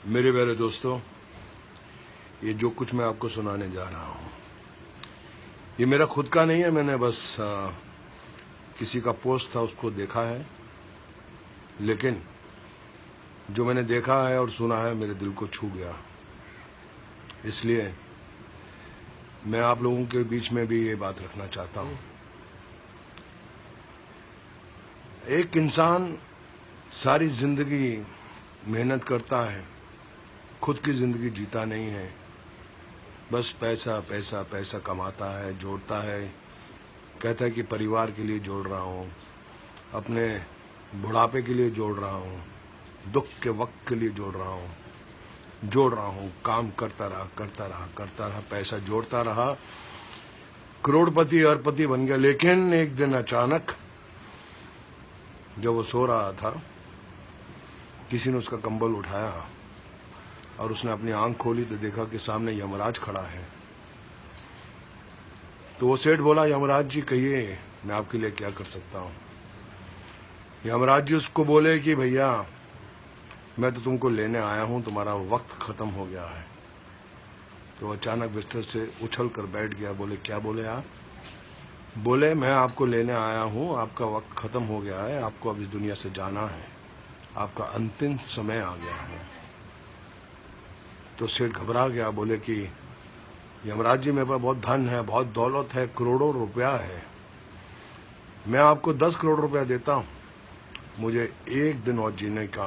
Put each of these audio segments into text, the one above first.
मेरे प्यारे दोस्तों, ये जो कुछ मैं आपको सुनाने जा रहा हूँ ये मेरा खुद का नहीं है। मैंने बस किसी का पोस्ट था उसको देखा है, लेकिन जो मैंने देखा है और सुना है मेरे दिल को छू गया। इसलिए मैं आप लोगों के बीच में भी ये बात रखना चाहता हूँ। एक इंसान सारी जिंदगी मेहनत करता है, खुद की जिंदगी जीता नहीं है, बस पैसा पैसा पैसा कमाता है, जोड़ता है, कहता है कि परिवार के लिए जोड़ रहा हूँ, अपने बुढ़ापे के लिए जोड़ रहा हूँ, दुख के वक्त के लिए जोड़ रहा हूँ, काम करता रहा, पैसा जोड़ता रहा, करोड़पति अरबपति बन गया। लेकिन एक दिन अचानक जब वो सो रहा था, किसी ने उसका कंबल उठाया और उसने अपनी आंख खोली तो देखा कि सामने यमराज खड़ा है। तो वो सेठ बोला, यमराज जी कहिए मैं आपके लिए क्या कर सकता हूँ। यमराज जी उसको बोले कि भैया मैं तो तुमको लेने आया हूँ, तुम्हारा वक्त खत्म हो गया है। तो अचानक बिस्तर से उछल कर बैठ गया। बोले क्या बोले आप? बोले मैं आपको लेने आया हूँ, आपका वक्त खत्म हो गया है, आपको अब इस दुनिया से जाना है, आपका अंतिम समय आ गया है। तो सेठ घबरा गया। बोले कि यमराज जी मेरे पास बहुत धन है, बहुत दौलत है, करोड़ों रुपया है, मैं आपको 10 करोड़ रुपया देता हूँ, मुझे एक दिन और जीने का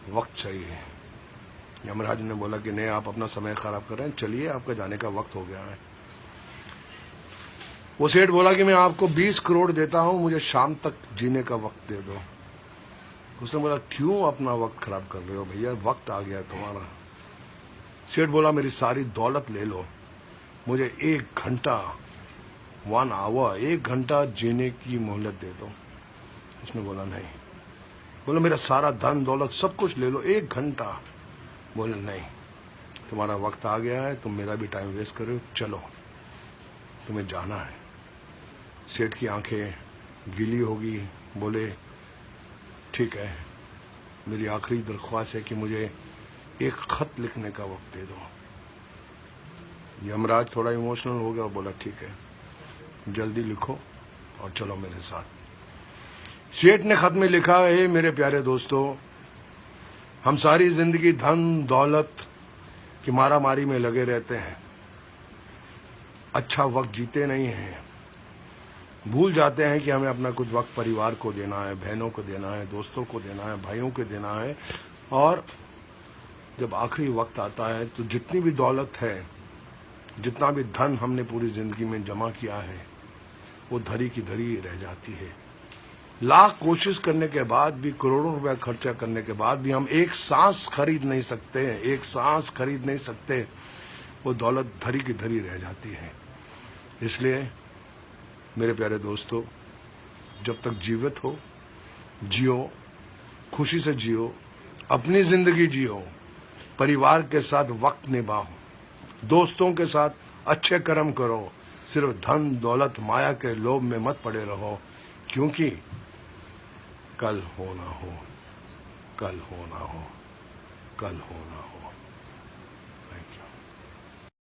वक्त चाहिए। यमराज ने बोला कि नहीं, आप अपना समय खराब कर रहे हैं, चलिए आपका जाने का वक्त हो गया है। वो सेठ बोला कि मैं आपको 20 करोड़ देता हूँ, मुझे शाम तक जीने का वक्त दे दो। उसने बोला क्यों अपना वक्त खराब कर रहे हो भैया, वक्त आ गया तुम्हारा। सेठ बोला मेरी सारी दौलत ले लो, मुझे 1 घंटा 1 आवर 1 घंटा जीने की मोहलत दे दो। उसने बोला नहीं। बोला मेरा सारा धन दौलत सब कुछ ले लो, 1 घंटा। बोले नहीं, तुम्हारा वक्त आ गया है, तुम मेरा भी टाइम वेस्ट कर रहे हो, चलो तुम्हें जाना है। सेठ की आंखें गीली होगी। बोले ठीक है, मेरी आखिरी दरख्वास्त है कि मुझे एक खत लिखने का वक्त दे दो। यमराज थोड़ा इमोशनल हो गया, बोला ठीक है, जल्दी लिखो और चलो मेरे साथ। सेठ ने खत में लिखा, हे मेरे प्यारे दोस्तों, हम सारी जिंदगी धन दौलत की मारामारी में लगे रहते हैं, अच्छा वक्त जीते नहीं हैं, भूल जाते हैं कि हमें अपना कुछ वक्त परिवार को देना है, बहनों को देना है, दोस्तों को देना है, भाइयों को देना है। और जब आखिरी वक्त आता है तो जितनी भी दौलत है, जितना भी धन हमने पूरी जिंदगी में जमा किया है, वो धरी की धरी रह जाती है। लाख कोशिश करने के बाद भी, करोड़ों रुपया खर्चा करने के बाद भी हम एक सांस खरीद नहीं सकते, एक सांस खरीद नहीं सकते, वो दौलत धरी की धरी रह जाती है। इसलिए मेरे प्यारे दोस्तों, जब तक जीवित हो जियो, खुशी से जियो, अपनी जिंदगी जियो, परिवार के साथ वक्त निभाओ, दोस्तों के साथ अच्छे कर्म करो, सिर्फ धन दौलत माया के लोभ में मत पड़े रहो, क्योंकि कल होना हो, कल होना हो, कल होना हो।